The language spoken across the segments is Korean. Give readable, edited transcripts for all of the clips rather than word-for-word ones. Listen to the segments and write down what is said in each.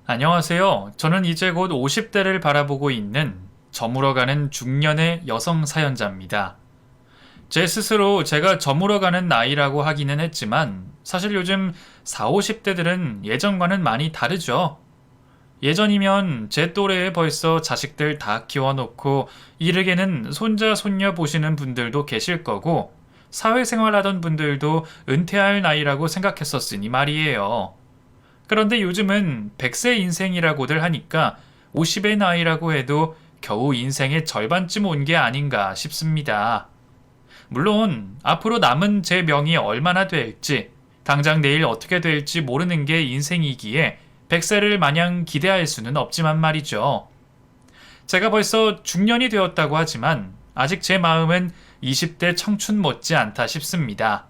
안녕하세요. 저는 이제 곧 50대를 바라보고 있는 저물어가는 중년의 여성 사연자입니다. 제 스스로 제가 저물어가는 나이라고 하기는 했지만 사실 요즘 4, 50대들은 예전과는 많이 다르죠. 예전이면 제 또래에 벌써 자식들 다 키워놓고 이르게는 손자, 손녀 보시는 분들도 계실 거고 사회생활 하던 분들도 은퇴할 나이라고 생각했었으니 말이에요. 그런데 요즘은 100세 인생이라고들 하니까 50의 나이라고 해도 겨우 인생의 절반쯤 온 게 아닌가 싶습니다. 물론 앞으로 남은 제 명이 얼마나 될지, 당장 내일 어떻게 될지 모르는 게 인생이기에 100세를 마냥 기대할 수는 없지만 말이죠. 제가 벌써 중년이 되었다고 하지만 아직 제 마음은 20대 청춘 못지 않다 싶습니다.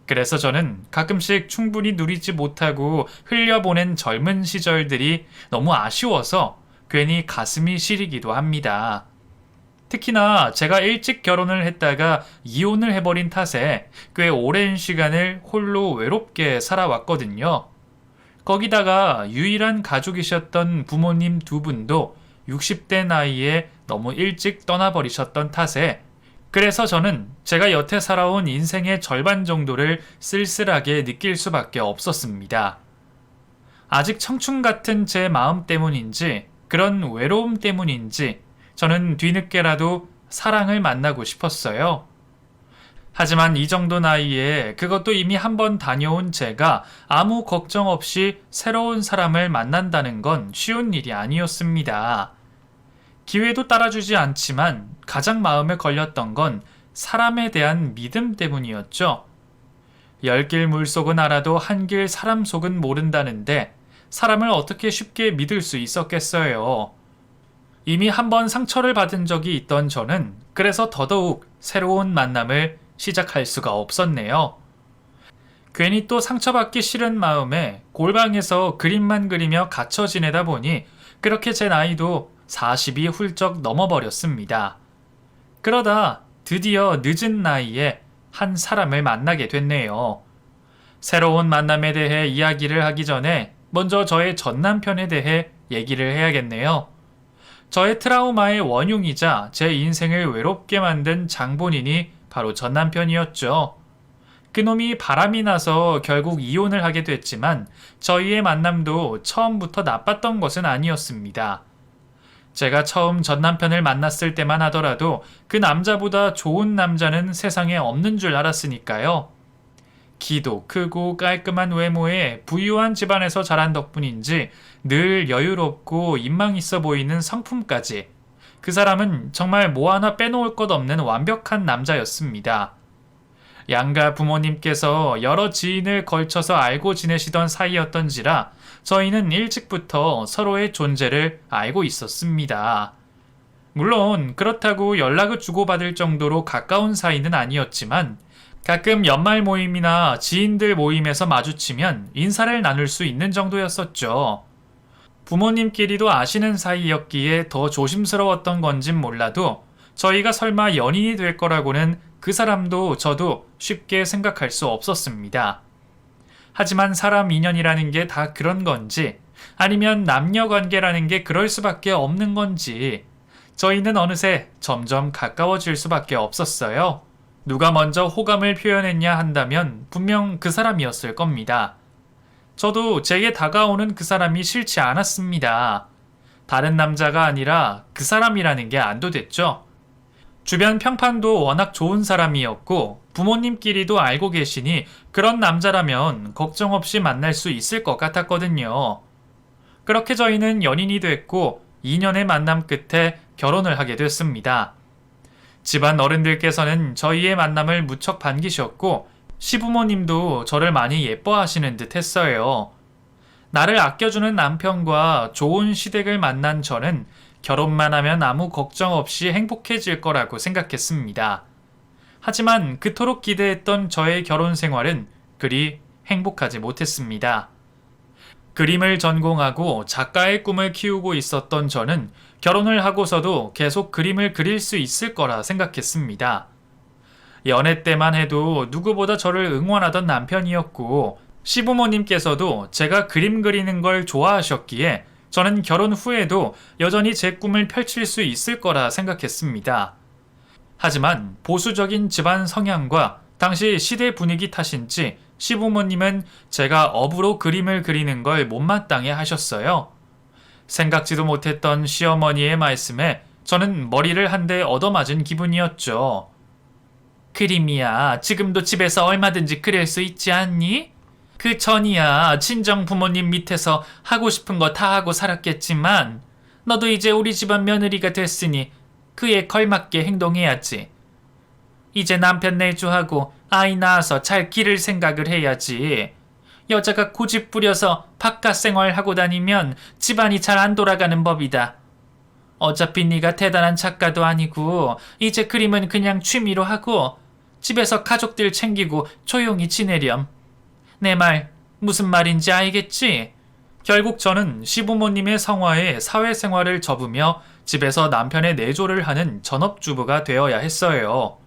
그래서 저는 가끔씩 충분히 누리지 못하고 흘려보낸 젊은 시절들이 너무 아쉬워서 괜히 가슴이 시리기도 합니다. 특히나 제가 일찍 결혼을 했다가 이혼을 해버린 탓에 꽤 오랜 시간을 홀로 외롭게 살아왔거든요. 거기다가 유일한 가족이셨던 부모님 두 분도 60대 나이에 너무 일찍 떠나버리셨던 탓에 그래서 저는 제가 여태 살아온 인생의 절반 정도를 쓸쓸하게 느낄 수밖에 없었습니다. 아직 청춘 같은 제 마음 때문인지 그런 외로움 때문인지 저는 뒤늦게라도 사랑을 만나고 싶었어요. 하지만 이 정도 나이에 그것도 이미 한번 다녀온 제가 아무 걱정 없이 새로운 사람을 만난다는 건 쉬운 일이 아니었습니다. 기회도 따라주지 않지만 가장 마음에 걸렸던 건 사람에 대한 믿음 때문이었죠. 열 길 물속은 알아도 한 길 사람 속은 모른다는데 사람을 어떻게 쉽게 믿을 수 있었겠어요. 이미 한번 상처를 받은 적이 있던 저는 그래서 더더욱 새로운 만남을 시작할 수가 없었네요. 괜히 또 상처받기 싫은 마음에 골방에서 그림만 그리며 갇혀 지내다 보니 그렇게 제 나이도 40이 훌쩍 넘어버렸습니다. 그러다 드디어 늦은 나이에 한 사람을 만나게 됐네요. 새로운 만남에 대해 이야기를 하기 전에 먼저 저의 전 남편에 대해 얘기를 해야겠네요. 저의 트라우마의 원흉이자 제 인생을 외롭게 만든 장본인이 바로 전 남편이었죠. 그놈이 바람이 나서 결국 이혼을 하게 됐지만 저희의 만남도 처음부터 나빴던 것은 아니었습니다. 제가 처음 전 남편을 만났을 때만 하더라도 그 남자보다 좋은 남자는 세상에 없는 줄 알았으니까요. 키도 크고 깔끔한 외모에 부유한 집안에서 자란 덕분인지 늘 여유롭고 인망 있어 보이는 성품까지 그 사람은 정말 뭐 하나 빼놓을 것 없는 완벽한 남자였습니다. 양가 부모님께서 여러 지인을 걸쳐서 알고 지내시던 사이였던지라 저희는 일찍부터 서로의 존재를 알고 있었습니다. 물론 그렇다고 연락을 주고받을 정도로 가까운 사이는 아니었지만 가끔 연말 모임이나 지인들 모임에서 마주치면 인사를 나눌 수 있는 정도였었죠. 부모님끼리도 아시는 사이였기에 더 조심스러웠던 건진 몰라도 저희가 설마 연인이 될 거라고는 그 사람도 저도 쉽게 생각할 수 없었습니다. 하지만 사람 인연이라는 게 다 그런 건지 아니면 남녀 관계라는 게 그럴 수밖에 없는 건지 저희는 어느새 점점 가까워질 수밖에 없었어요. 누가 먼저 호감을 표현했냐 한다면 분명 그 사람이었을 겁니다. 저도 제게 다가오는 그 사람이 싫지 않았습니다. 다른 남자가 아니라 그 사람이라는 게 안도됐죠. 주변 평판도 워낙 좋은 사람이었고 부모님끼리도 알고 계시니 그런 남자라면 걱정 없이 만날 수 있을 것 같았거든요. 그렇게 저희는 연인이 됐고 2년의 만남 끝에 결혼을 하게 됐습니다. 집안 어른들께서는 저희의 만남을 무척 반기셨고 시부모님도 저를 많이 예뻐하시는 듯 했어요. 나를 아껴주는 남편과 좋은 시댁을 만난 저는 결혼만 하면 아무 걱정 없이 행복해질 거라고 생각했습니다. 하지만 그토록 기대했던 저의 결혼 생활은 그리 행복하지 못했습니다. 그림을 전공하고 작가의 꿈을 키우고 있었던 저는 결혼을 하고서도 계속 그림을 그릴 수 있을 거라 생각했습니다. 연애 때만 해도 누구보다 저를 응원하던 남편이었고 시부모님께서도 제가 그림 그리는 걸 좋아하셨기에 저는 결혼 후에도 여전히 제 꿈을 펼칠 수 있을 거라 생각했습니다. 하지만 보수적인 집안 성향과 당시 시대 분위기 탓인지 시부모님은 제가 업으로 그림을 그리는 걸 못마땅해 하셨어요. 생각지도 못했던 시어머니의 말씀에 저는 머리를 한 대 얻어맞은 기분이었죠. 그림이야, 지금도 집에서 얼마든지 그릴 수 있지 않니? 그 전이야 친정 부모님 밑에서 하고 싶은 거 다 하고 살았겠지만 너도 이제 우리 집안 며느리가 됐으니 그에 걸맞게 행동해야지. 이제 남편 내조하고 아이 낳아서 잘 기를 생각을 해야지. 여자가 고집 부려서 바깥 생활하고 다니면 집안이 잘 안 돌아가는 법이다. 어차피 네가 대단한 작가도 아니고 이제 그림은 그냥 취미로 하고 집에서 가족들 챙기고 조용히 지내렴. 내 말 무슨 말인지 알겠지? 결국 저는 시부모님의 성화에 사회생활을 접으며 집에서 남편의 내조를 하는 전업주부가 되어야 했어요.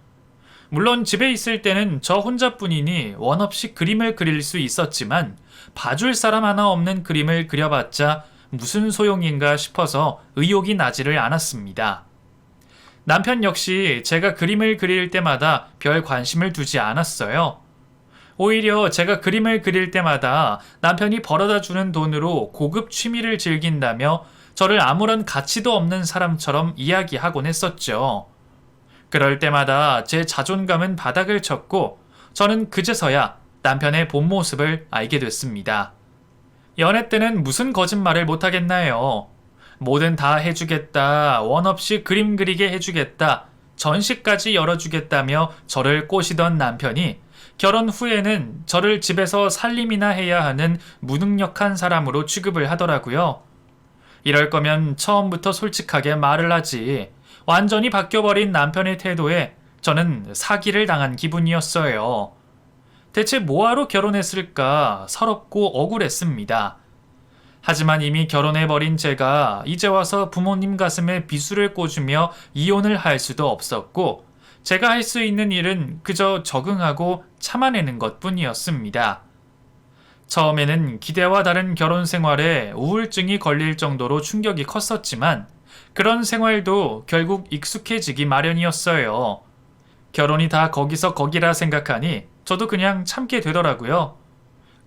물론 집에 있을 때는 저 혼자뿐이니 원 없이 그림을 그릴 수 있었지만 봐줄 사람 하나 없는 그림을 그려봤자 무슨 소용인가 싶어서 의욕이 나지를 않았습니다. 남편 역시 제가 그림을 그릴 때마다 별 관심을 두지 않았어요. 오히려 제가 그림을 그릴 때마다 남편이 벌어다 주는 돈으로 고급 취미를 즐긴다며 저를 아무런 가치도 없는 사람처럼 이야기하곤 했었죠. 그럴 때마다 제 자존감은 바닥을 쳤고 저는 그제서야 남편의 본 모습을 알게 됐습니다. 연애 때는 무슨 거짓말을 못하겠나요? 뭐든 다 해주겠다, 원 없이 그림 그리게 해주겠다, 전시까지 열어주겠다며 저를 꼬시던 남편이 결혼 후에는 저를 집에서 살림이나 해야 하는 무능력한 사람으로 취급을 하더라고요. 이럴 거면 처음부터 솔직하게 말을 하지. 완전히 바뀌어버린 남편의 태도에 저는 사기를 당한 기분이었어요. 대체 뭐하러 결혼했을까 서럽고 억울했습니다. 하지만 이미 결혼해버린 제가 이제 와서 부모님 가슴에 비수를 꽂으며 이혼을 할 수도 없었고 제가 할 수 있는 일은 그저 적응하고 참아내는 것뿐이었습니다. 처음에는 기대와 다른 결혼 생활에 우울증이 걸릴 정도로 충격이 컸었지만 그런 생활도 결국 익숙해지기 마련이었어요. 결혼이 다 거기서 거기라 생각하니 저도 그냥 참게 되더라고요.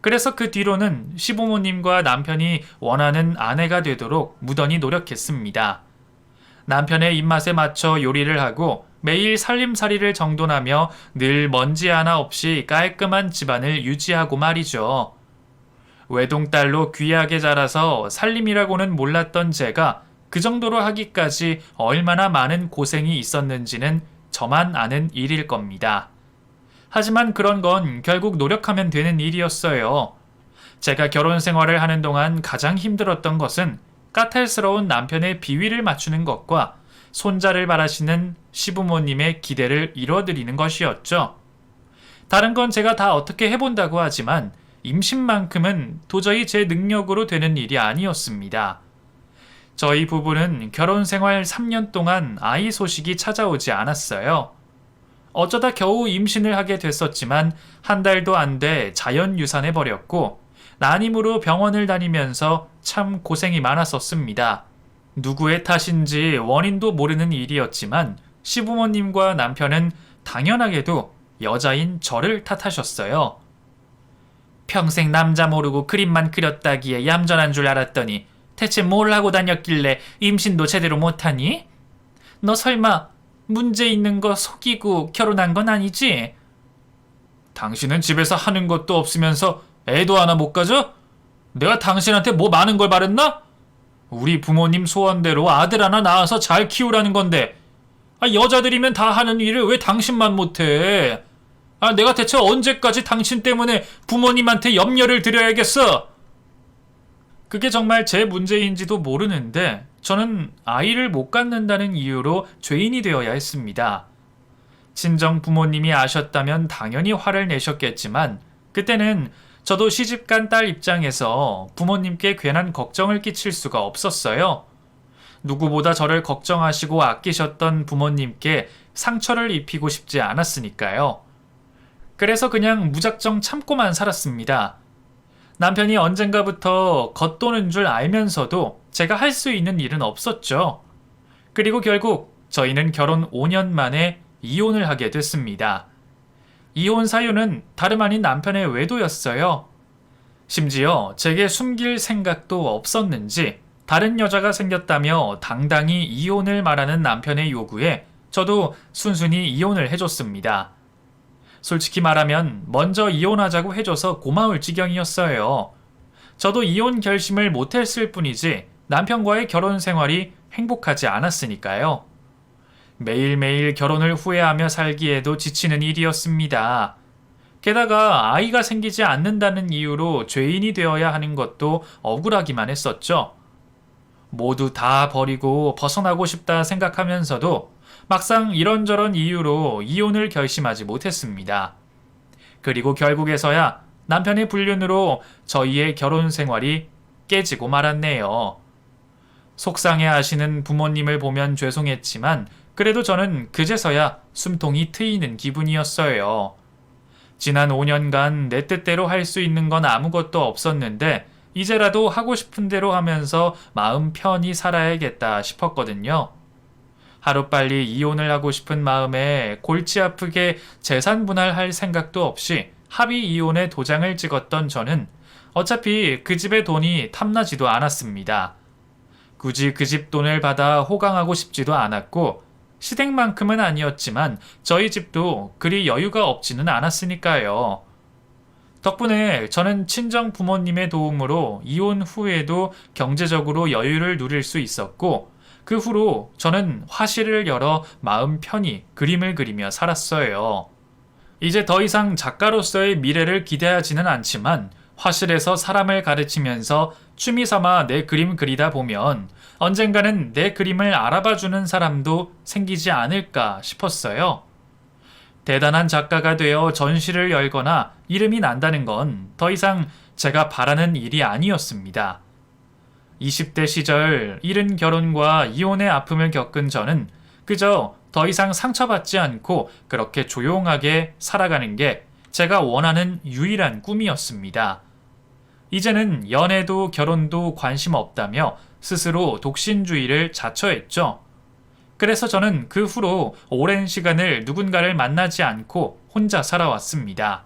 그래서 그 뒤로는 시부모님과 남편이 원하는 아내가 되도록 무던히 노력했습니다. 남편의 입맛에 맞춰 요리를 하고 매일 살림살이를 정돈하며 늘 먼지 하나 없이 깔끔한 집안을 유지하고 말이죠. 외동딸로 귀하게 자라서 살림이라고는 몰랐던 제가 그 정도로 하기까지 얼마나 많은 고생이 있었는지는 저만 아는 일일 겁니다. 하지만 그런 건 결국 노력하면 되는 일이었어요. 제가 결혼 생활을 하는 동안 가장 힘들었던 것은 까탈스러운 남편의 비위를 맞추는 것과 손자를 바라시는 시부모님의 기대를 이뤄드리는 것이었죠. 다른 건 제가 다 어떻게 해본다고 하지만 임신만큼은 도저히 제 능력으로 되는 일이 아니었습니다. 저희 부부는 결혼 생활 3년 동안 아이 소식이 찾아오지 않았어요. 어쩌다 겨우 임신을 하게 됐었지만 한 달도 안 돼 자연 유산해버렸고 난임으로 병원을 다니면서 참 고생이 많았었습니다. 누구의 탓인지 원인도 모르는 일이었지만 시부모님과 남편은 당연하게도 여자인 저를 탓하셨어요. 평생 남자 모르고 그림만 그렸다기에 얌전한 줄 알았더니 대체 뭘 하고 다녔길래 임신도 제대로 못하니? 너 설마 문제 있는 거 속이고 결혼한 건 아니지? 당신은 집에서 하는 것도 없으면서 애도 하나 못 가져? 내가 당신한테 뭐 많은 걸 바랬나? 우리 부모님 소원대로 아들 하나 낳아서 잘 키우라는 건데 여자들이면 다 하는 일을 왜 당신만 못해? 내가 대체 언제까지 당신 때문에 부모님한테 염려를 드려야겠어? 그게 정말 제 문제인지도 모르는데 저는 아이를 못 갖는다는 이유로 죄인이 되어야 했습니다. 친정 부모님이 아셨다면 당연히 화를 내셨겠지만 그때는 저도 시집간 딸 입장에서 부모님께 괜한 걱정을 끼칠 수가 없었어요. 누구보다 저를 걱정하시고 아끼셨던 부모님께 상처를 입히고 싶지 않았으니까요. 그래서 그냥 무작정 참고만 살았습니다. 남편이 언젠가부터 겉도는 줄 알면서도 제가 할 수 있는 일은 없었죠. 그리고 결국 저희는 결혼 5년 만에 이혼을 하게 됐습니다. 이혼 사유는 다름 아닌 남편의 외도였어요. 심지어 제게 숨길 생각도 없었는지 다른 여자가 생겼다며 당당히 이혼을 말하는 남편의 요구에 저도 순순히 이혼을 해줬습니다. 솔직히 말하면 먼저 이혼하자고 해줘서 고마울 지경이었어요. 저도 이혼 결심을 못했을 뿐이지 남편과의 결혼 생활이 행복하지 않았으니까요. 매일매일 결혼을 후회하며 살기에도 지치는 일이었습니다. 게다가 아이가 생기지 않는다는 이유로 죄인이 되어야 하는 것도 억울하기만 했었죠. 모두 다 버리고 벗어나고 싶다 생각하면서도 막상 이런저런 이유로 이혼을 결심하지 못했습니다. 그리고 결국에서야 남편의 불륜으로 저희의 결혼 생활이 깨지고 말았네요. 속상해 하시는 부모님을 보면 죄송했지만 그래도 저는 그제서야 숨통이 트이는 기분이었어요. 지난 5년간 내 뜻대로 할 수 있는 건 아무것도 없었는데 이제라도 하고 싶은 대로 하면서 마음 편히 살아야겠다 싶었거든요. 하루빨리 이혼을 하고 싶은 마음에 골치 아프게 재산 분할할 생각도 없이 합의 이혼에 도장을 찍었던 저는 어차피 그 집의 돈이 탐나지도 않았습니다. 굳이 그 집 돈을 받아 호강하고 싶지도 않았고 시댁만큼은 아니었지만 저희 집도 그리 여유가 없지는 않았으니까요. 덕분에 저는 친정 부모님의 도움으로 이혼 후에도 경제적으로 여유를 누릴 수 있었고 그 후로 저는 화실을 열어 마음 편히 그림을 그리며 살았어요. 이제 더 이상 작가로서의 미래를 기대하지는 않지만 화실에서 사람을 가르치면서 취미 삼아 내 그림 그리다 보면 언젠가는 내 그림을 알아봐주는 사람도 생기지 않을까 싶었어요. 대단한 작가가 되어 전시를 열거나 이름이 난다는 건 더 이상 제가 바라는 일이 아니었습니다. 20대 시절 이른 결혼과 이혼의 아픔을 겪은 저는 그저 더 이상 상처받지 않고 그렇게 조용하게 살아가는 게 제가 원하는 유일한 꿈이었습니다. 이제는 연애도 결혼도 관심 없다며 스스로 독신주의를 자처했죠. 그래서 저는 그 후로 오랜 시간을 누군가를 만나지 않고 혼자 살아왔습니다.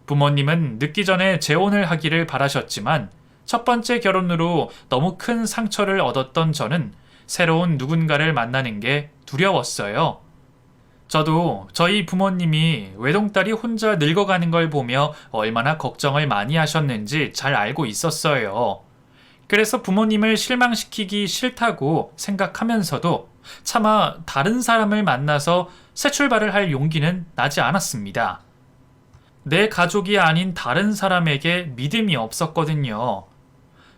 부모님은 늦기 전에 재혼을 하기를 바라셨지만 첫 번째 결혼으로 너무 큰 상처를 얻었던 저는 새로운 누군가를 만나는 게 두려웠어요. 저도 저희 부모님이 외동딸이 혼자 늙어가는 걸 보며 얼마나 걱정을 많이 하셨는지 잘 알고 있었어요. 그래서 부모님을 실망시키기 싫다고 생각하면서도 차마 다른 사람을 만나서 새 출발을 할 용기는 나지 않았습니다. 내 가족이 아닌 다른 사람에게 믿음이 없었거든요.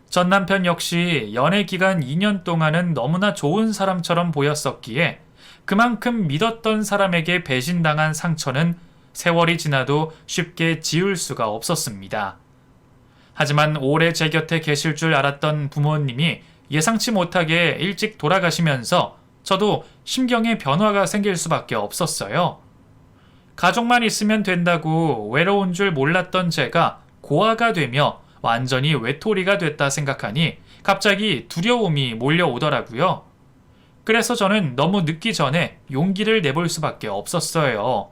전 남편 역시 연애 기간 2년 동안은 너무나 좋은 사람처럼 보였었기에 그만큼 믿었던 사람에게 배신당한 상처는 세월이 지나도 쉽게 지울 수가 없었습니다. 하지만 오래 제 곁에 계실 줄 알았던 부모님이 예상치 못하게 일찍 돌아가시면서 저도 심경의 변화가 생길 수밖에 없었어요. 가족만 있으면 된다고 외로운 줄 몰랐던 제가 고아가 되며 완전히 외톨이가 됐다 생각하니 갑자기 두려움이 몰려오더라고요. 그래서 저는 너무 늦기 전에 용기를 내볼 수밖에 없었어요.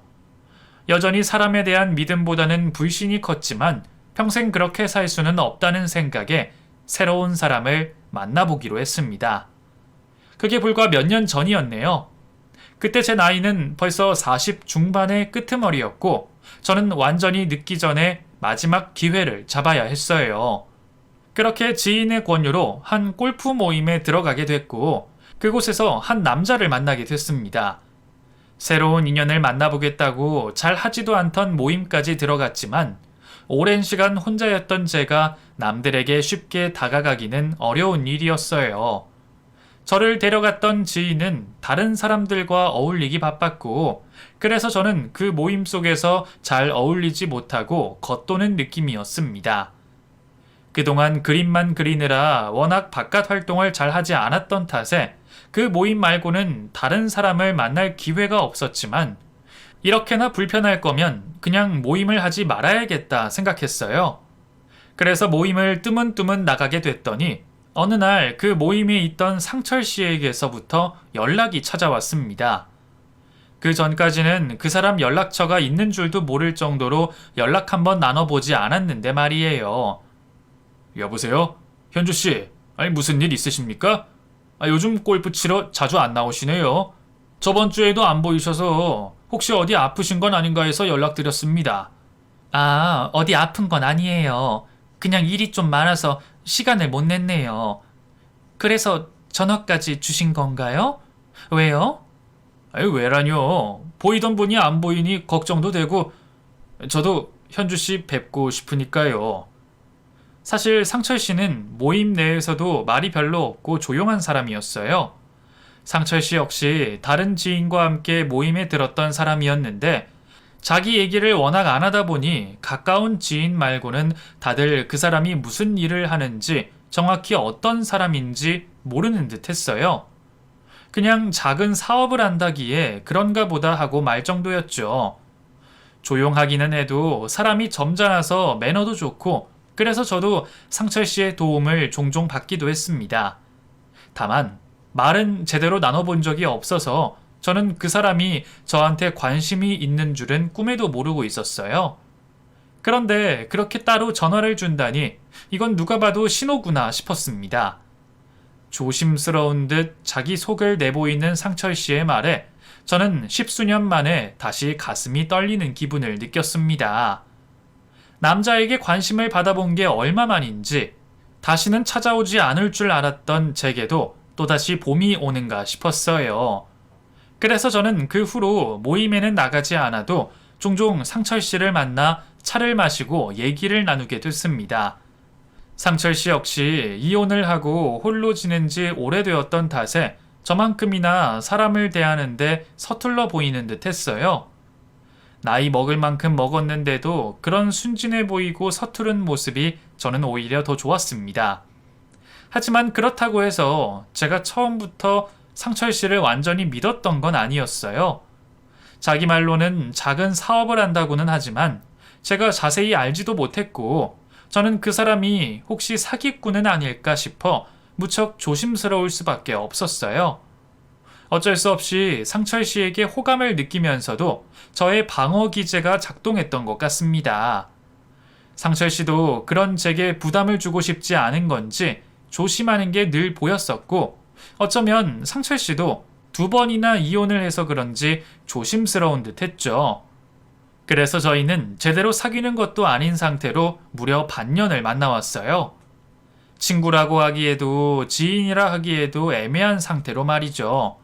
여전히 사람에 대한 믿음보다는 불신이 컸지만 평생 그렇게 살 수는 없다는 생각에 새로운 사람을 만나보기로 했습니다. 그게 불과 몇 년 전이었네요. 그때 제 나이는 벌써 40 중반의 끄트머리였고 저는 완전히 늦기 전에 마지막 기회를 잡아야 했어요. 그렇게 지인의 권유로 한 골프 모임에 들어가게 됐고 그곳에서 한 남자를 만나게 됐습니다. 새로운 인연을 만나보겠다고 잘 하지도 않던 모임까지 들어갔지만 오랜 시간 혼자였던 제가 남들에게 쉽게 다가가기는 어려운 일이었어요. 저를 데려갔던 지인은 다른 사람들과 어울리기 바빴고 그래서 저는 그 모임 속에서 잘 어울리지 못하고 겉도는 느낌이었습니다. 그동안 그림만 그리느라 워낙 바깥 활동을 잘 하지 않았던 탓에 그 모임 말고는 다른 사람을 만날 기회가 없었지만 이렇게나 불편할 거면 그냥 모임을 하지 말아야겠다 생각했어요. 그래서 모임을 뜨문뜨문 나가게 됐더니 어느 날 그 모임에 있던 상철 씨에게서부터 연락이 찾아왔습니다. 그 전까지는 그 사람 연락처가 있는 줄도 모를 정도로 연락 한번 나눠보지 않았는데 말이에요. 여보세요? 현주 씨, 아니 무슨 일 있으십니까? 요즘 골프 치러 자주 안 나오시네요. 저번 주에도 안 보이셔서 혹시 어디 아프신 건 아닌가 해서 연락드렸습니다. 어디 아픈 건 아니에요. 그냥 일이 좀 많아서 시간을 못 냈네요. 그래서 전화까지 주신 건가요? 왜요? 왜라뇨. 보이던 분이 안 보이니 걱정도 되고 저도 현주 씨 뵙고 싶으니까요. 사실 상철 씨는 모임 내에서도 말이 별로 없고 조용한 사람이었어요. 상철 씨 역시 다른 지인과 함께 모임에 들었던 사람이었는데 자기 얘기를 워낙 안 하다 보니 가까운 지인 말고는 다들 그 사람이 무슨 일을 하는지 정확히 어떤 사람인지 모르는 듯 했어요. 그냥 작은 사업을 한다기에 그런가 보다 하고 말 정도였죠. 조용하기는 해도 사람이 점잖아서 매너도 좋고 그래서 저도 상철 씨의 도움을 종종 받기도 했습니다. 다만 말은 제대로 나눠본 적이 없어서 저는 그 사람이 저한테 관심이 있는 줄은 꿈에도 모르고 있었어요. 그런데 그렇게 따로 전화를 준다니 이건 누가 봐도 신호구나 싶었습니다. 조심스러운 듯 자기 속을 내보이는 상철 씨의 말에 저는 십수년 만에 다시 가슴이 떨리는 기분을 느꼈습니다. 남자에게 관심을 받아본 게 얼마만인지 다시는 찾아오지 않을 줄 알았던 제게도 또다시 봄이 오는가 싶었어요. 그래서 저는 그 후로 모임에는 나가지 않아도 종종 상철 씨를 만나 차를 마시고 얘기를 나누게 됐습니다. 상철 씨 역시 이혼을 하고 홀로 지낸 지 오래되었던 탓에 저만큼이나 사람을 대하는데 서툴러 보이는 듯 했어요. 나이 먹을 만큼 먹었는데도 그런 순진해 보이고 서투른 모습이 저는 오히려 더 좋았습니다. 하지만 그렇다고 해서 제가 처음부터 상철 씨를 완전히 믿었던 건 아니었어요. 자기 말로는 작은 사업을 한다고는 하지만 제가 자세히 알지도 못했고 저는 그 사람이 혹시 사기꾼은 아닐까 싶어 무척 조심스러울 수밖에 없었어요. 어쩔 수 없이 상철 씨에게 호감을 느끼면서도 저의 방어 기제가 작동했던 것 같습니다. 상철 씨도 그런 제게 부담을 주고 싶지 않은 건지 조심하는 게 늘 보였었고 어쩌면 상철 씨도 2번이나 이혼을 해서 그런지 조심스러운 듯 했죠. 그래서 저희는 제대로 사귀는 것도 아닌 상태로 무려 반년을 만나왔어요. 친구라고 하기에도 지인이라 하기에도 애매한 상태로 말이죠.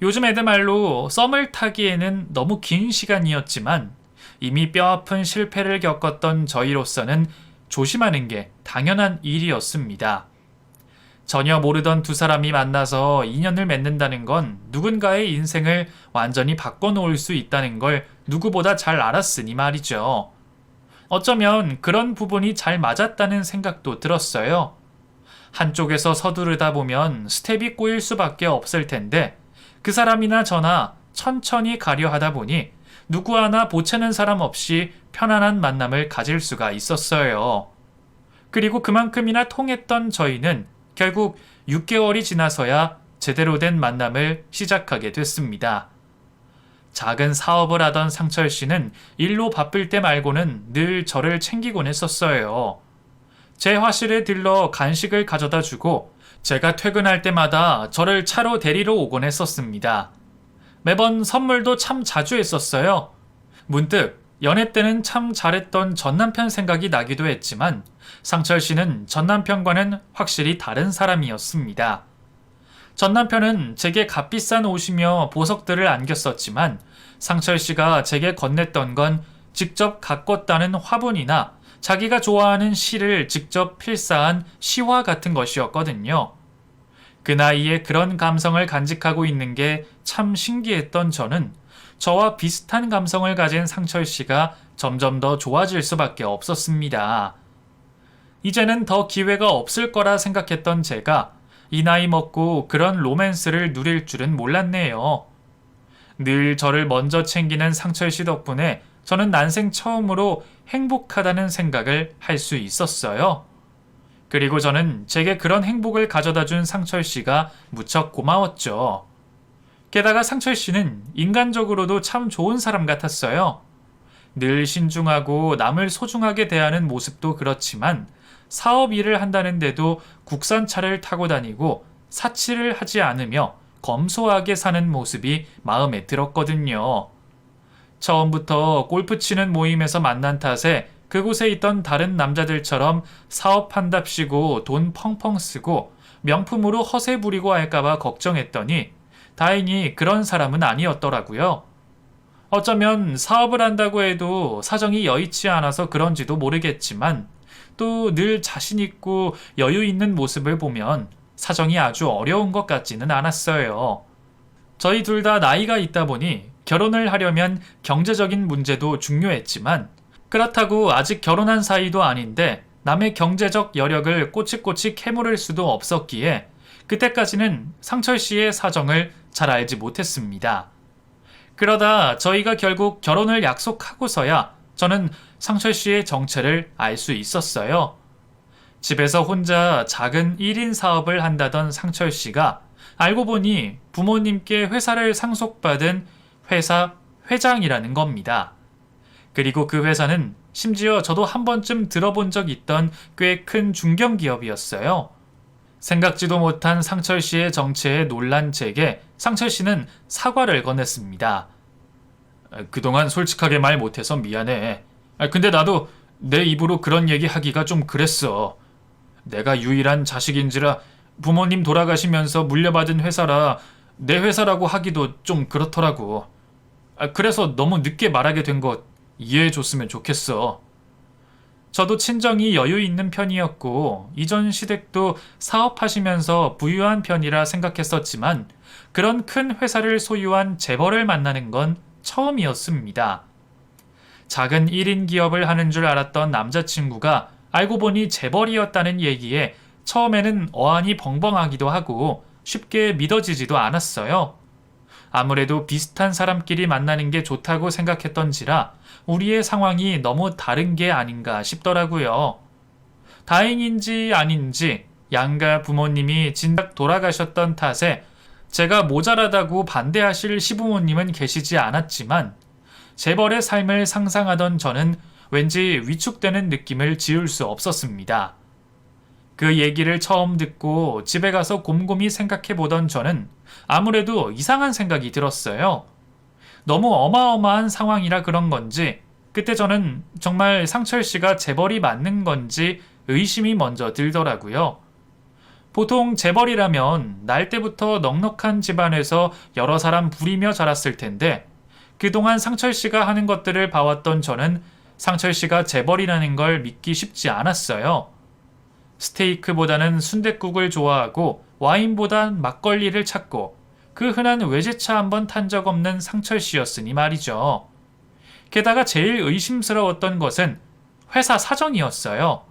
요즘 애들 말로 썸을 타기에는 너무 긴 시간이었지만 이미 뼈아픈 실패를 겪었던 저희로서는 조심하는 게 당연한 일이었습니다. 전혀 모르던 두 사람이 만나서 인연을 맺는다는 건 누군가의 인생을 완전히 바꿔놓을 수 있다는 걸 누구보다 잘 알았으니 말이죠. 어쩌면 그런 부분이 잘 맞았다는 생각도 들었어요. 한쪽에서 서두르다 보면 스텝이 꼬일 수밖에 없을 텐데 그 사람이나 저나 천천히 가려 하다 보니 누구 하나 보채는 사람 없이 편안한 만남을 가질 수가 있었어요. 그리고 그만큼이나 통했던 저희는 결국 6개월이 지나서야 제대로 된 만남을 시작하게 됐습니다. 작은 사업을 하던 상철 씨는 일로 바쁠 때 말고는 늘 저를 챙기곤 했었어요. 제 화실에 들러 간식을 가져다 주고 제가 퇴근할 때마다 저를 차로 데리러 오곤 했었습니다. 매번 선물도 참 자주 했었어요. 문득 연애 때는 참 잘했던 전남편 생각이 나기도 했지만 상철 씨는 전남편과는 확실히 다른 사람이었습니다. 전남편은 제게 값비싼 옷이며 보석들을 안겼었지만 상철 씨가 제게 건넸던 건 직접 가꿨다는 화분이나 자기가 좋아하는 시를 직접 필사한 시화 같은 것이었거든요. 그 나이에 그런 감성을 간직하고 있는 게 참 신기했던 저는 저와 비슷한 감성을 가진 상철 씨가 점점 더 좋아질 수밖에 없었습니다. 이제는 더 기회가 없을 거라 생각했던 제가 이 나이 먹고 그런 로맨스를 누릴 줄은 몰랐네요. 늘 저를 먼저 챙기는 상철 씨 덕분에 저는 난생 처음으로 행복하다는 생각을 할 수 있었어요. 그리고 저는 제게 그런 행복을 가져다 준 상철 씨가 무척 고마웠죠. 게다가 상철 씨는 인간적으로도 참 좋은 사람 같았어요. 늘 신중하고 남을 소중하게 대하는 모습도 그렇지만 사업 일을 한다는데도 국산차를 타고 다니고 사치를 하지 않으며 검소하게 사는 모습이 마음에 들었거든요. 처음부터 골프 치는 모임에서 만난 탓에 그곳에 있던 다른 남자들처럼 사업한답시고 돈 펑펑 쓰고 명품으로 허세 부리고 할까봐 걱정했더니 다행히 그런 사람은 아니었더라고요. 어쩌면 사업을 한다고 해도 사정이 여의치 않아서 그런지도 모르겠지만 또 늘 자신 있고 여유 있는 모습을 보면 사정이 아주 어려운 것 같지는 않았어요. 저희 둘 다 나이가 있다 보니 결혼을 하려면 경제적인 문제도 중요했지만 그렇다고 아직 결혼한 사이도 아닌데 남의 경제적 여력을 꼬치꼬치 캐물을 수도 없었기에 그때까지는 상철 씨의 사정을 잘 알지 못했습니다. 그러다 저희가 결국 결혼을 약속하고서야 저는 상철 씨의 정체를 알 수 있었어요. 집에서 혼자 작은 1인 사업을 한다던 상철 씨가 알고 보니 부모님께 회사를 상속받은 회사 회장이라는 겁니다. 그리고 그 회사는 심지어 저도 한 번쯤 들어본 적 있던 꽤 큰 중견기업이었어요. 생각지도 못한 상철 씨의 정체에 놀란 제게 상철 씨는 사과를 건넸습니다. 그동안 솔직하게 말 못해서 미안해. 근데 나도 내 입으로 그런 얘기 하기가 좀 그랬어. 내가 유일한 자식인지라 부모님 돌아가시면서 물려받은 회사라 내 회사라고 하기도 좀 그렇더라고. 그래서 너무 늦게 말하게 된 것 이해해줬으면 좋겠어. 저도 친정이 여유 있는 편이었고 이전 시댁도 사업하시면서 부유한 편이라 생각했었지만 그런 큰 회사를 소유한 재벌을 만나는 건 처음이었습니다. 작은 1인 기업을 하는 줄 알았던 남자친구가 알고 보니 재벌이었다는 얘기에 처음에는 어안이 벙벙하기도 하고 쉽게 믿어지지도 않았어요. 아무래도 비슷한 사람끼리 만나는 게 좋다고 생각했던지라 우리의 상황이 너무 다른 게 아닌가 싶더라고요. 다행인지 아닌지 양가 부모님이 진작 돌아가셨던 탓에 제가 모자라다고 반대하실 시부모님은 계시지 않았지만 재벌의 삶을 상상하던 저는 왠지 위축되는 느낌을 지울 수 없었습니다. 그 얘기를 처음 듣고 집에 가서 곰곰이 생각해 보던 저는 아무래도 이상한 생각이 들었어요. 너무 어마어마한 상황이라 그런 건지 그때 저는 정말 상철 씨가 재벌이 맞는 건지 의심이 먼저 들더라고요. 보통 재벌이라면 날 때부터 넉넉한 집안에서 여러 사람 부리며 자랐을 텐데 그동안 상철 씨가 하는 것들을 봐왔던 저는 상철 씨가 재벌이라는 걸 믿기 쉽지 않았어요. 스테이크보다는 순댓국을 좋아하고 와인보단 막걸리를 찾고 그 흔한 외제차 한번 탄 적 없는 상철 씨였으니 말이죠. 게다가 제일 의심스러웠던 것은 회사 사정이었어요.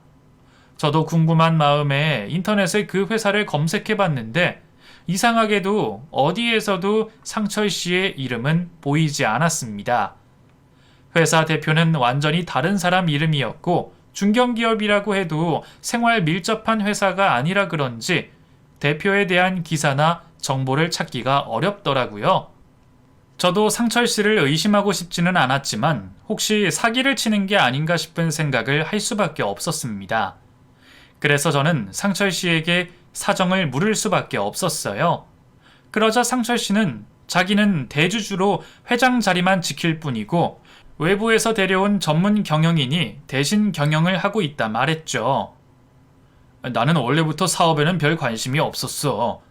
저도 궁금한 마음에 인터넷에 그 회사를 검색해봤는데 이상하게도 어디에서도 상철 씨의 이름은 보이지 않았습니다. 회사 대표는 완전히 다른 사람 이름이었고 중견기업이라고 해도 생활 밀접한 회사가 아니라 그런지 대표에 대한 기사나 정보를 찾기가 어렵더라고요. 저도 상철 씨를 의심하고 싶지는 않았지만 혹시 사기를 치는 게 아닌가 싶은 생각을 할 수밖에 없었습니다. 그래서 저는 상철 씨에게 사정을 물을 수밖에 없었어요. 그러자 상철 씨는 자기는 대주주로 회장 자리만 지킬 뿐이고 외부에서 데려온 전문 경영인이 대신 경영을 하고 있다 말했죠. 나는 원래부터 사업에는 별 관심이 없었어.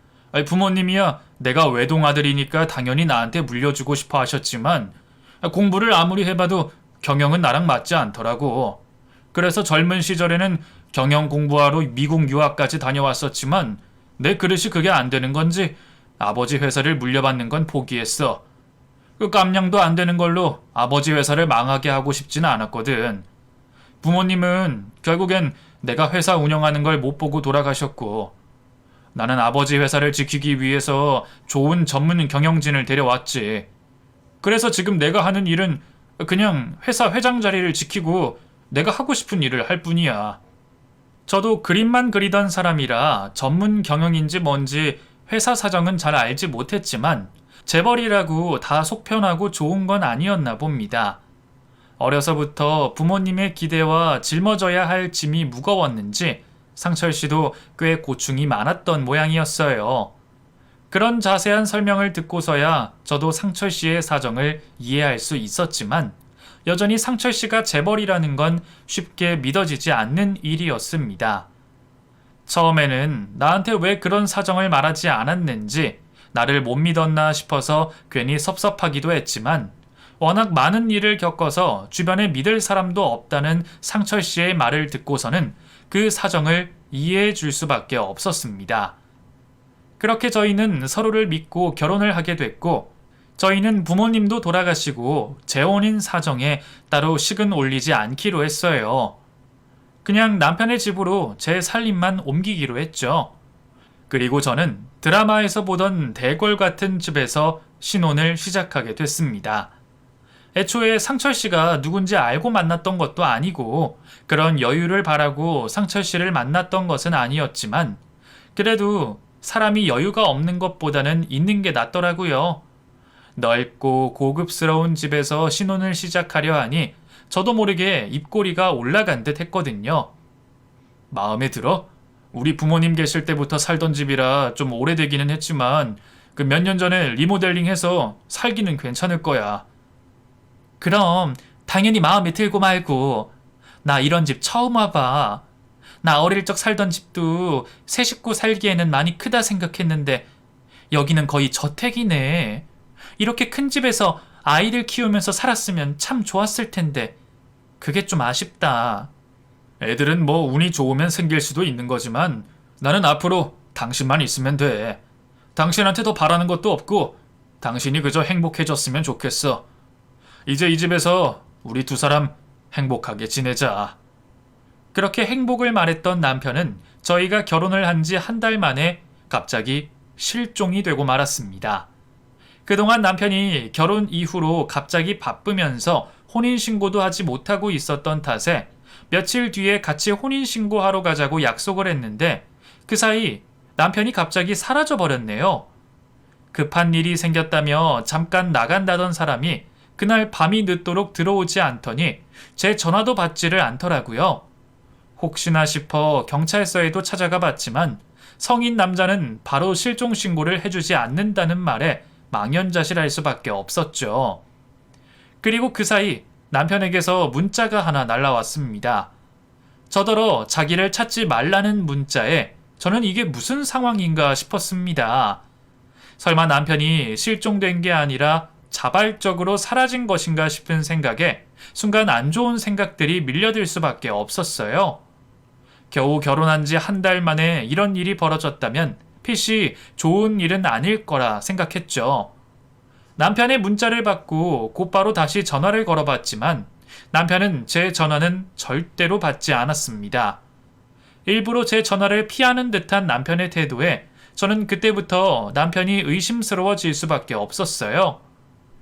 부모님이야 내가 외동아들이니까 당연히 나한테 물려주고 싶어 하셨지만 공부를 아무리 해봐도 경영은 나랑 맞지 않더라고. 그래서 젊은 시절에는 경영 공부하러 미국 유학까지 다녀왔었지만 내 그릇이 그게 안 되는 건지 아버지 회사를 물려받는 건 포기했어. 그 깜냥도 안 되는 걸로 아버지 회사를 망하게 하고 싶지는 않았거든. 부모님은 결국엔 내가 회사 운영하는 걸 못 보고 돌아가셨고 나는 아버지 회사를 지키기 위해서 좋은 전문 경영진을 데려왔지. 그래서 지금 내가 하는 일은 그냥 회사 회장 자리를 지키고 내가 하고 싶은 일을 할 뿐이야. 저도 그림만 그리던 사람이라 전문 경영인지 뭔지 회사 사정은 잘 알지 못했지만 재벌이라고 다 속편하고 좋은 건 아니었나 봅니다. 어려서부터 부모님의 기대와 짊어져야 할 짐이 무거웠는지 상철 씨도 꽤 고충이 많았던 모양이었어요. 그런 자세한 설명을 듣고서야 저도 상철 씨의 사정을 이해할 수 있었지만 여전히 상철 씨가 재벌이라는 건 쉽게 믿어지지 않는 일이었습니다. 처음에는 나한테 왜 그런 사정을 말하지 않았는지 나를 못 믿었나 싶어서 괜히 섭섭하기도 했지만 워낙 많은 일을 겪어서 주변에 믿을 사람도 없다는 상철 씨의 말을 듣고서는 그 사정을 이해해 줄 수밖에 없었습니다. 그렇게 저희는 서로를 믿고 결혼을 하게 됐고 저희는 부모님도 돌아가시고 재혼인 사정에 따로 식은 올리지 않기로 했어요. 그냥 남편의 집으로 제 살림만 옮기기로 했죠. 그리고 저는 드라마에서 보던 대궐 같은 집에서 신혼을 시작하게 됐습니다. 애초에 상철 씨가 누군지 알고 만났던 것도 아니고 그런 여유를 바라고 상철 씨를 만났던 것은 아니었지만 그래도 사람이 여유가 없는 것보다는 있는 게 낫더라고요. 넓고 고급스러운 집에서 신혼을 시작하려 하니 저도 모르게 입꼬리가 올라간 듯 했거든요. 마음에 들어? 우리 부모님 계실 때부터 살던 집이라 좀 오래되기는 했지만 그 몇 년 전에 리모델링해서 살기는 괜찮을 거야. 그럼 당연히 마음에 들고 말고. 나 이런 집 처음 와봐. 나 어릴 적 살던 집도 세 식구 살기에는 많이 크다 생각했는데 여기는 거의 저택이네. 이렇게 큰 집에서 아이들 키우면서 살았으면 참 좋았을 텐데 그게 좀 아쉽다. 애들은 뭐 운이 좋으면 생길 수도 있는 거지만 나는 앞으로 당신만 있으면 돼. 당신한테 더 바라는 것도 없고 당신이 그저 행복해졌으면 좋겠어. 이제 이 집에서 우리 두 사람 행복하게 지내자. 그렇게 행복을 말했던 남편은 저희가 결혼을 한 지 한 달 만에 갑자기 실종이 되고 말았습니다. 그동안 남편이 결혼 이후로 갑자기 바쁘면서 혼인신고도 하지 못하고 있었던 탓에 며칠 뒤에 같이 혼인신고하러 가자고 약속을 했는데 그 사이 남편이 갑자기 사라져버렸네요. 급한 일이 생겼다며 잠깐 나간다던 사람이 그날 밤이 늦도록 들어오지 않더니 제 전화도 받지를 않더라고요. 혹시나 싶어 경찰서에도 찾아가 봤지만 성인 남자는 바로 실종신고를 해주지 않는다는 말에 망연자실할 수밖에 없었죠. 그리고 그 사이 남편에게서 문자가 하나 날라왔습니다. 저더러 자기를 찾지 말라는 문자에 저는 이게 무슨 상황인가 싶었습니다. 설마 남편이 실종된 게 아니라 자발적으로 사라진 것인가 싶은 생각에 순간 안 좋은 생각들이 밀려들 수밖에 없었어요. 겨우 결혼한 지 한 달 만에 이런 일이 벌어졌다면 필시 좋은 일은 아닐 거라 생각했죠. 남편의 문자를 받고 곧바로 다시 전화를 걸어봤지만 남편은 제 전화는 절대로 받지 않았습니다. 일부러 제 전화를 피하는 듯한 남편의 태도에 저는 그때부터 남편이 의심스러워질 수밖에 없었어요.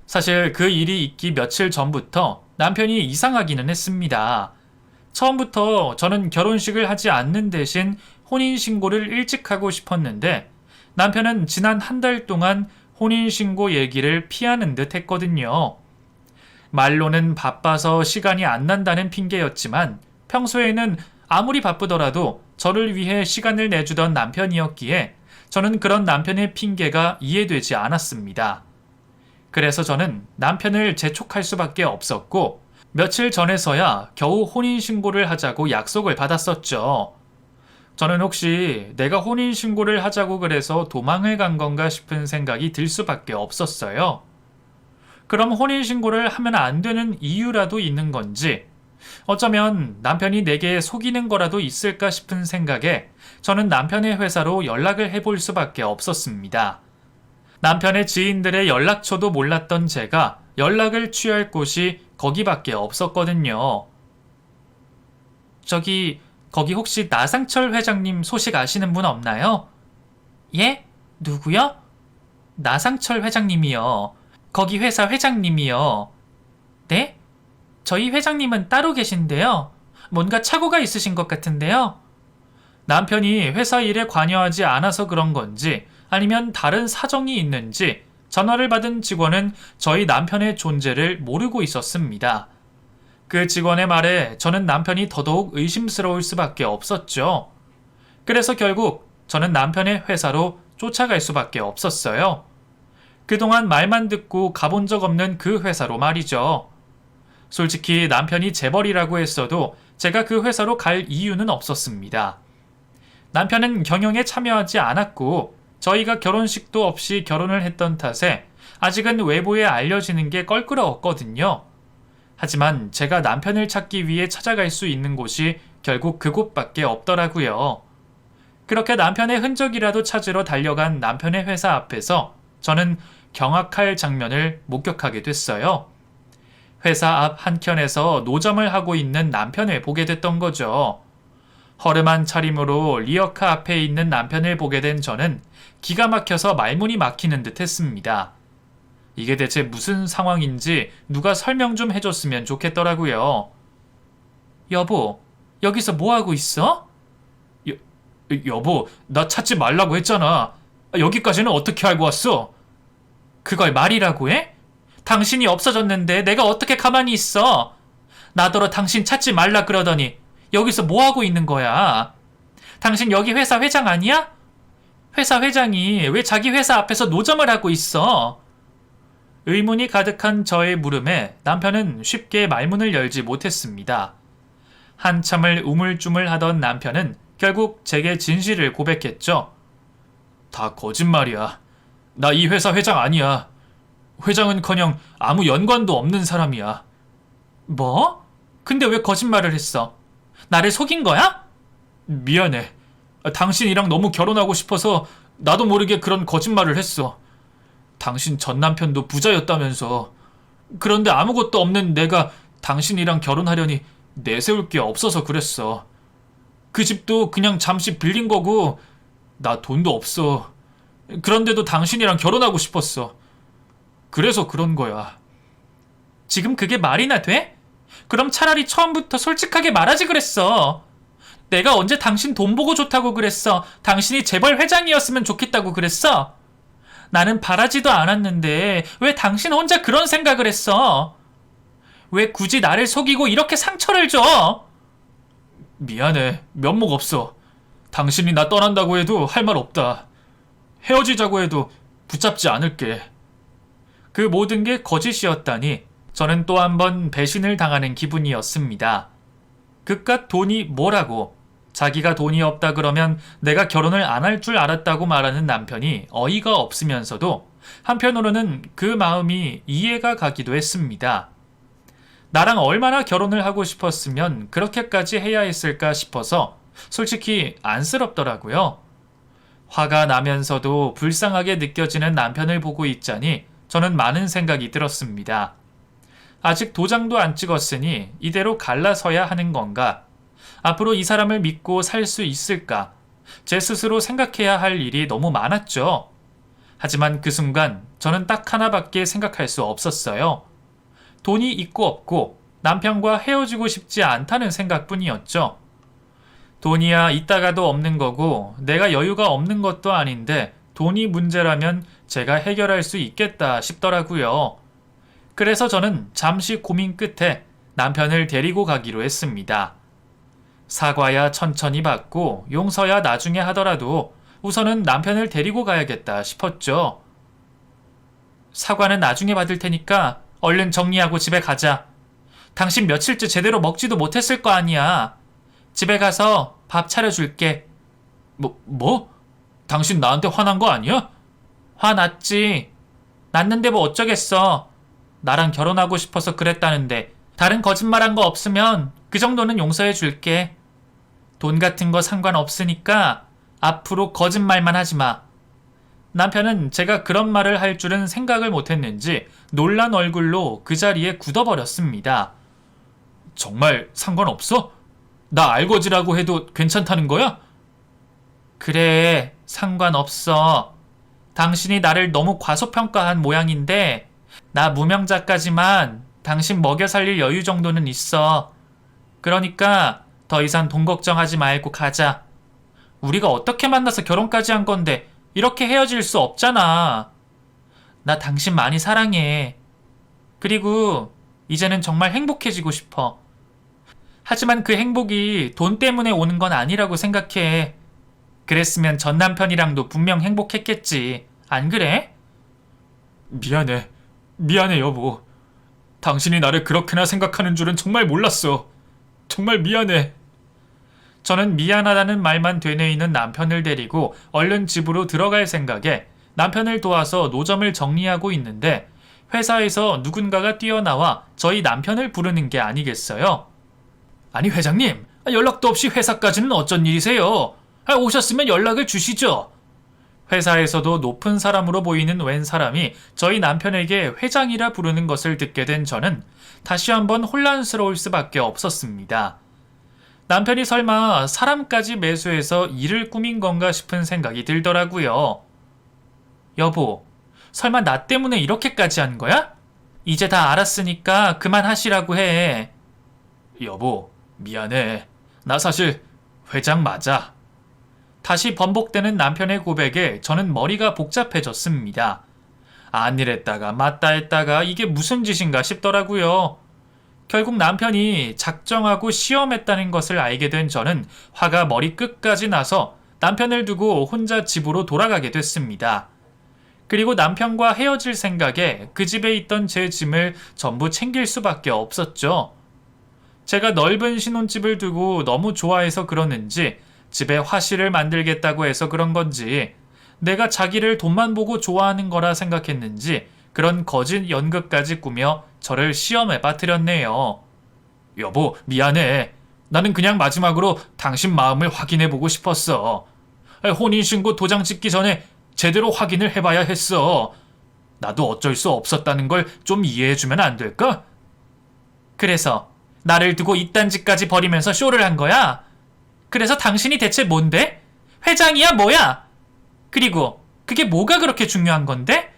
사실 그 일이 있기 며칠 전부터 남편이 이상하기는 했습니다. 처음부터 저는 결혼식을 하지 않는 대신 혼인신고를 일찍 하고 싶었는데 남편은 지난 한 달 동안 혼인신고 얘기를 피하는 듯 했거든요. 말로는 바빠서 시간이 안 난다는 핑계였지만 평소에는 아무리 바쁘더라도 저를 위해 시간을 내주던 남편이었기에 저는 그런 남편의 핑계가 이해되지 않았습니다. 그래서 저는 남편을 재촉할 수밖에 없었고 며칠 전에서야 겨우 혼인신고를 하자고 약속을 받았었죠. 저는 혹시 내가 혼인신고를 하자고 그래서 도망을 간 건가 싶은 생각이 들 수밖에 없었어요. 그럼 혼인신고를 하면 안 되는 이유라도 있는 건지 어쩌면 남편이 내게 속이는 거라도 있을까 싶은 생각에 저는 남편의 회사로 연락을 해볼 수밖에 없었습니다. 남편의 지인들의 연락처도 몰랐던 제가 연락을 취할 곳이 거기밖에 없었거든요. 거기 혹시 나상철 회장님 소식 아시는 분 없나요? 예? 누구요? 나상철 회장님이요. 거기 회사 회장님이요. 네? 저희 회장님은 따로 계신데요. 뭔가 착오가 있으신 것 같은데요. 남편이 회사 일에 관여하지 않아서 그런 건지 아니면 다른 사정이 있는지 전화를 받은 직원은 저희 남편의 존재를 모르고 있었습니다. 그 직원의 말에 저는 남편이 더더욱 의심스러울 수밖에 없었죠. 그래서 결국 저는 남편의 회사로 쫓아갈 수밖에 없었어요. 그동안 말만 듣고 가본 적 없는 그 회사로 말이죠. 솔직히 남편이 재벌이라고 했어도 제가 그 회사로 갈 이유는 없었습니다. 남편은 경영에 참여하지 않았고 저희가 결혼식도 없이 결혼을 했던 탓에 아직은 외부에 알려지는 게 껄끄러웠거든요. 하지만 제가 남편을 찾기 위해 찾아갈 수 있는 곳이 결국 그곳밖에 없더라고요. 그렇게 남편의 흔적이라도 찾으러 달려간 남편의 회사 앞에서 저는 경악할 장면을 목격하게 됐어요. 회사 앞 한켠에서 노점을 하고 있는 남편을 보게 됐던 거죠. 허름한 차림으로 리어카 앞에 있는 남편을 보게 된 저는 기가 막혀서 말문이 막히는 듯 했습니다. 이게 대체 무슨 상황인지 누가 설명 좀 해줬으면 좋겠더라고요. 여보, 여기서 뭐 하고 있어? 여보, 나 찾지 말라고 했잖아. 여기까지는 어떻게 알고 왔어? 그걸 말이라고 해? 당신이 없어졌는데 내가 어떻게 가만히 있어? 나더러 당신 찾지 말라 그러더니 여기서 뭐 하고 있는 거야? 당신 여기 회사 회장 아니야? 회사 회장이 왜 자기 회사 앞에서 노점을 하고 있어? 의문이 가득한 저의 물음에 남편은 쉽게 말문을 열지 못했습니다. 한참을 우물쭈물하던 남편은 결국 제게 진실을 고백했죠. 다 거짓말이야. 나 이 회사 회장 아니야. 회장은커녕 아무 연관도 없는 사람이야. 뭐? 근데 왜 거짓말을 했어? 나를 속인 거야? 미안해. 당신이랑 너무 결혼하고 싶어서 나도 모르게 그런 거짓말을 했어. 당신 전 남편도 부자였다면서. 그런데 아무것도 없는 내가 당신이랑 결혼하려니 내세울 게 없어서 그랬어. 그 집도 그냥 잠시 빌린 거고 나 돈도 없어. 그런데도 당신이랑 결혼하고 싶었어. 그래서 그런 거야. 지금 그게 말이나 돼? 그럼 차라리 처음부터 솔직하게 말하지 그랬어. 내가 언제 당신 돈 보고 좋다고 그랬어? 당신이 재벌 회장이었으면 좋겠다고 그랬어? 나는 바라지도 않았는데 왜 당신 혼자 그런 생각을 했어? 왜 굳이 나를 속이고 이렇게 상처를 줘? 미안해. 면목 없어. 당신이 나 떠난다고 해도 할 말 없다. 헤어지자고 해도 붙잡지 않을게. 그 모든 게 거짓이었다니 저는 또 한 번 배신을 당하는 기분이었습니다. 그깟 돈이 뭐라고, 자기가 돈이 없다 그러면 내가 결혼을 안 할 줄 알았다고 말하는 남편이 어이가 없으면서도 한편으로는 그 마음이 이해가 가기도 했습니다. 나랑 얼마나 결혼을 하고 싶었으면 그렇게까지 해야 했을까 싶어서 솔직히 안쓰럽더라고요. 화가 나면서도 불쌍하게 느껴지는 남편을 보고 있자니 저는 많은 생각이 들었습니다. 아직 도장도 안 찍었으니 이대로 갈라서야 하는 건가? 앞으로 이 사람을 믿고 살 수 있을까? 제 스스로 생각해야 할 일이 너무 많았죠. 하지만 그 순간 저는 딱 하나밖에 생각할 수 없었어요. 돈이 있고 없고 남편과 헤어지고 싶지 않다는 생각뿐이었죠. 돈이야 있다가도 없는 거고 내가 여유가 없는 것도 아닌데 돈이 문제라면 제가 해결할 수 있겠다 싶더라고요. 그래서 저는 잠시 고민 끝에 남편을 데리고 가기로 했습니다. 사과야 천천히 받고 용서야 나중에 하더라도 우선은 남편을 데리고 가야겠다 싶었죠. 사과는 나중에 받을 테니까 얼른 정리하고 집에 가자. 당신 며칠째 제대로 먹지도 못했을 거 아니야. 집에 가서 밥 차려줄게. 뭐? 당신 나한테 화난 거 아니야? 화났지. 났는데 뭐 어쩌겠어. 나랑 결혼하고 싶어서 그랬다는데 다른 거짓말한 거 없으면 그 정도는 용서해 줄게. 돈 같은 거 상관없으니까 앞으로 거짓말만 하지 마. 남편은 제가 그런 말을 할 줄은 생각을 못했는지 놀란 얼굴로 그 자리에 굳어버렸습니다. 정말 상관없어? 나 알거지라고 해도 괜찮다는 거야? 그래, 상관없어. 당신이 나를 너무 과소평가한 모양인데 나 무명 작가지만 당신 먹여 살릴 여유 정도는 있어. 그러니까 더 이상 돈 걱정하지 말고 가자. 우리가 어떻게 만나서 결혼까지 한 건데 이렇게 헤어질 수 없잖아. 나 당신 많이 사랑해. 그리고 이제는 정말 행복해지고 싶어. 하지만 그 행복이 돈 때문에 오는 건 아니라고 생각해. 그랬으면 전 남편이랑도 분명 행복했겠지. 안 그래? 미안해. 미안해, 여보. 당신이 나를 그렇게나 생각하는 줄은 정말 몰랐어. 정말 미안해. 저는 미안하다는 말만 되뇌이는 남편을 데리고 얼른 집으로 들어갈 생각에 남편을 도와서 노점을 정리하고 있는데 회사에서 누군가가 뛰어나와 저희 남편을 부르는 게 아니겠어요? 아니 회장님, 연락도 없이 회사까지는 어쩐 일이세요? 오셨으면 연락을 주시죠. 회사에서도 높은 사람으로 보이는 웬 사람이 저희 남편에게 회장이라 부르는 것을 듣게 된 저는 다시 한번 혼란스러울 수밖에 없었습니다. 남편이 설마 사람까지 매수해서 일을 꾸민 건가 싶은 생각이 들더라고요. 여보, 설마 나 때문에 이렇게까지 한 거야? 이제 다 알았으니까 그만하시라고 해. 여보, 미안해. 나 사실 회장 맞아. 다시 번복되는 남편의 고백에 저는 머리가 복잡해졌습니다. 아니랬다가 맞다 했다가 이게 무슨 짓인가 싶더라고요. 결국 남편이 작정하고 시험했다는 것을 알게 된 저는 화가 머리 끝까지 나서 남편을 두고 혼자 집으로 돌아가게 됐습니다. 그리고 남편과 헤어질 생각에 그 집에 있던 제 짐을 전부 챙길 수밖에 없었죠. 제가 넓은 신혼집을 두고 너무 좋아해서 그러는지 집에 화실을 만들겠다고 해서 그런 건지 내가 자기를 돈만 보고 좋아하는 거라 생각했는지 그런 거짓 연극까지 꾸며 저를 시험에 빠뜨렸네요. 여보, 미안해. 나는 그냥 마지막으로 당신 마음을 확인해보고 싶었어. 혼인신고 도장 찍기 전에 제대로 확인을 해봐야 했어. 나도 어쩔 수 없었다는 걸 좀 이해해주면 안 될까? 그래서 나를 두고 이딴 짓까지 벌이면서 쇼를 한 거야? 그래서 당신이 대체 뭔데? 회장이야 뭐야? 그리고 그게 뭐가 그렇게 중요한 건데?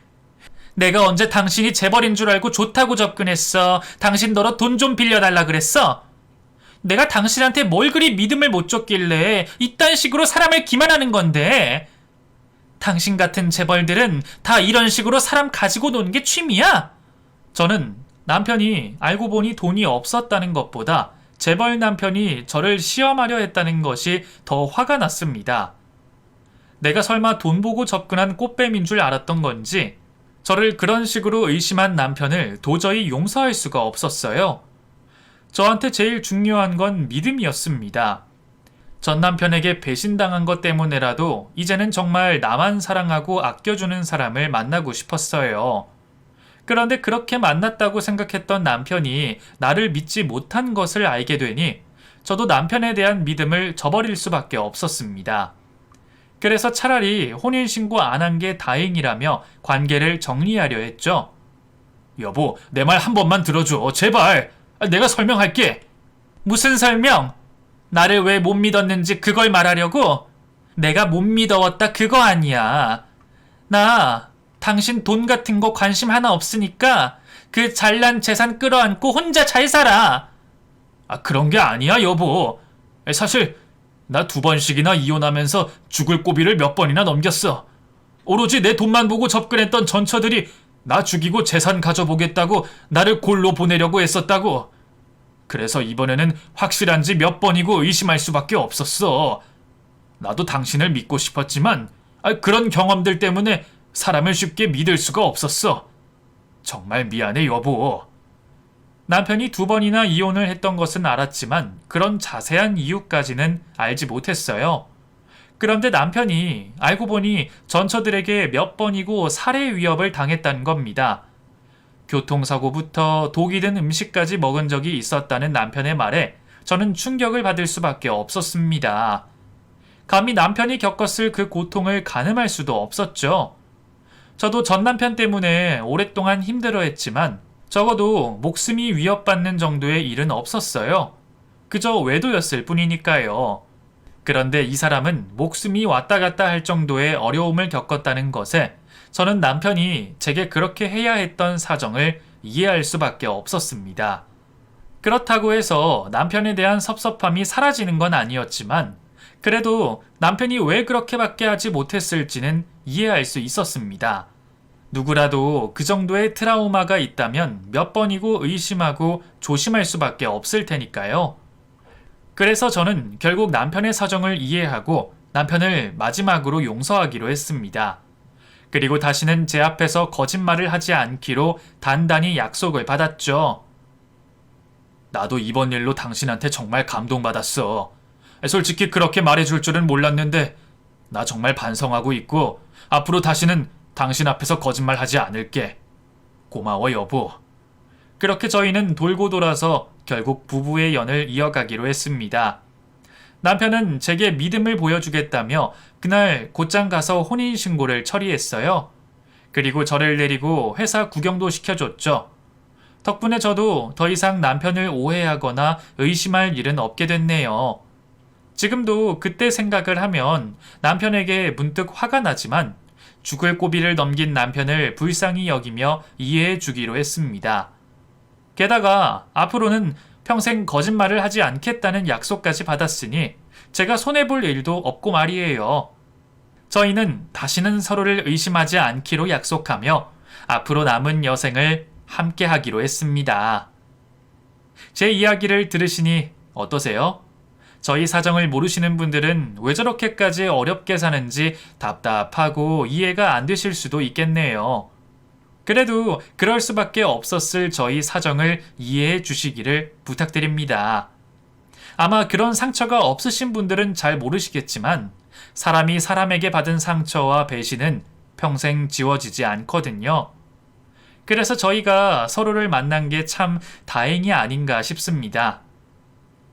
내가 언제 당신이 재벌인 줄 알고 좋다고 접근했어. 당신 너로 돈 좀 빌려달라 그랬어. 내가 당신한테 뭘 그리 믿음을 못 줬길래 이딴 식으로 사람을 기만하는 건데. 당신 같은 재벌들은 다 이런 식으로 사람 가지고 노는 게 취미야? 저는 남편이 알고 보니 돈이 없었다는 것보다 재벌 남편이 저를 시험하려 했다는 것이 더 화가 났습니다. 내가 설마 돈 보고 접근한 꽃뱀인 줄 알았던 건지 저를 그런 식으로 의심한 남편을 도저히 용서할 수가 없었어요. 저한테 제일 중요한 건 믿음이었습니다. 전 남편에게 배신당한 것 때문에라도 이제는 정말 나만 사랑하고 아껴주는 사람을 만나고 싶었어요. 그런데 그렇게 만났다고 생각했던 남편이 나를 믿지 못한 것을 알게 되니 저도 남편에 대한 믿음을 저버릴 수밖에 없었습니다. 그래서 차라리 혼인신고 안 한 게 다행이라며 관계를 정리하려 했죠. 여보, 내 말 한 번만 들어줘. 제발. 내가 설명할게. 무슨 설명? 나를 왜 못 믿었는지 그걸 말하려고? 내가 못 믿어왔다 그거 아니야. 나 당신 돈 같은 거 관심 하나 없으니까 그 잘난 재산 끌어안고 혼자 잘 살아. 그런 게 아니야, 여보. 사실 나 2번씩이나 이혼하면서 죽을 고비를 몇 번이나 넘겼어. 오로지 내 돈만 보고 접근했던 전처들이 나 죽이고 재산 가져보겠다고 나를 골로 보내려고 했었다고. 그래서 이번에는 확실한지 몇 번이고 의심할 수밖에 없었어. 나도 당신을 믿고 싶었지만 그런 경험들 때문에 사람을 쉽게 믿을 수가 없었어. 정말 미안해, 여보. 남편이 2번이나 이혼을 했던 것은 알았지만 그런 자세한 이유까지는 알지 못했어요. 그런데 남편이 알고 보니 전처들에게 몇 번이고 살해 위협을 당했다는 겁니다. 교통사고부터 독이 든 음식까지 먹은 적이 있었다는 남편의 말에 저는 충격을 받을 수밖에 없었습니다. 감히 남편이 겪었을 그 고통을 가늠할 수도 없었죠. 저도 전 남편 때문에 오랫동안 힘들어했지만 적어도 목숨이 위협받는 정도의 일은 없었어요. 그저 외도였을 뿐이니까요. 그런데 이 사람은 목숨이 왔다 갔다 할 정도의 어려움을 겪었다는 것에 저는 남편이 제게 그렇게 해야 했던 사정을 이해할 수밖에 없었습니다. 그렇다고 해서 남편에 대한 섭섭함이 사라지는 건 아니었지만 그래도 남편이 왜 그렇게밖에 하지 못했을지는 이해할 수 있었습니다. 누구라도 그 정도의 트라우마가 있다면 몇 번이고 의심하고 조심할 수밖에 없을 테니까요. 그래서 저는 결국 남편의 사정을 이해하고 남편을 마지막으로 용서하기로 했습니다. 그리고 다시는 제 앞에서 거짓말을 하지 않기로 단단히 약속을 받았죠. 나도 이번 일로 당신한테 정말 감동받았어. 솔직히 그렇게 말해줄 줄은 몰랐는데 나 정말 반성하고 있고 앞으로 다시는 당신 앞에서 거짓말하지 않을게. 고마워 여보. 그렇게 저희는 돌고 돌아서 결국 부부의 연을 이어가기로 했습니다. 남편은 제게 믿음을 보여주겠다며 그날 곧장 가서 혼인신고를 처리했어요. 그리고 저를 데리고 회사 구경도 시켜줬죠. 덕분에 저도 더 이상 남편을 오해하거나 의심할 일은 없게 됐네요. 지금도 그때 생각을 하면 남편에게 문득 화가 나지만 죽을 고비를 넘긴 남편을 불쌍히 여기며 이해해 주기로 했습니다. 게다가 앞으로는 평생 거짓말을 하지 않겠다는 약속까지 받았으니 제가 손해볼 일도 없고 말이에요. 저희는 다시는 서로를 의심하지 않기로 약속하며 앞으로 남은 여생을 함께 하기로 했습니다. 제 이야기를 들으시니 어떠세요? 저희 사정을 모르시는 분들은 왜 저렇게까지 어렵게 사는지 답답하고 이해가 안 되실 수도 있겠네요. 그래도 그럴 수밖에 없었을 저희 사정을 이해해 주시기를 부탁드립니다. 아마 그런 상처가 없으신 분들은 잘 모르시겠지만 사람이 사람에게 받은 상처와 배신은 평생 지워지지 않거든요. 그래서 저희가 서로를 만난 게 참 다행이 아닌가 싶습니다.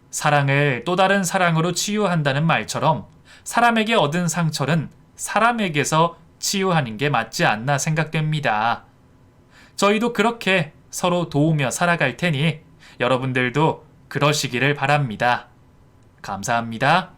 사랑을 또 다른 사랑으로 치유한다는 말처럼 사람에게 얻은 상처는 사람에게서 치유하는 게 맞지 않나 생각됩니다. 저희도 그렇게 서로 도우며 살아갈 테니 여러분들도 그러시기를 바랍니다. 감사합니다.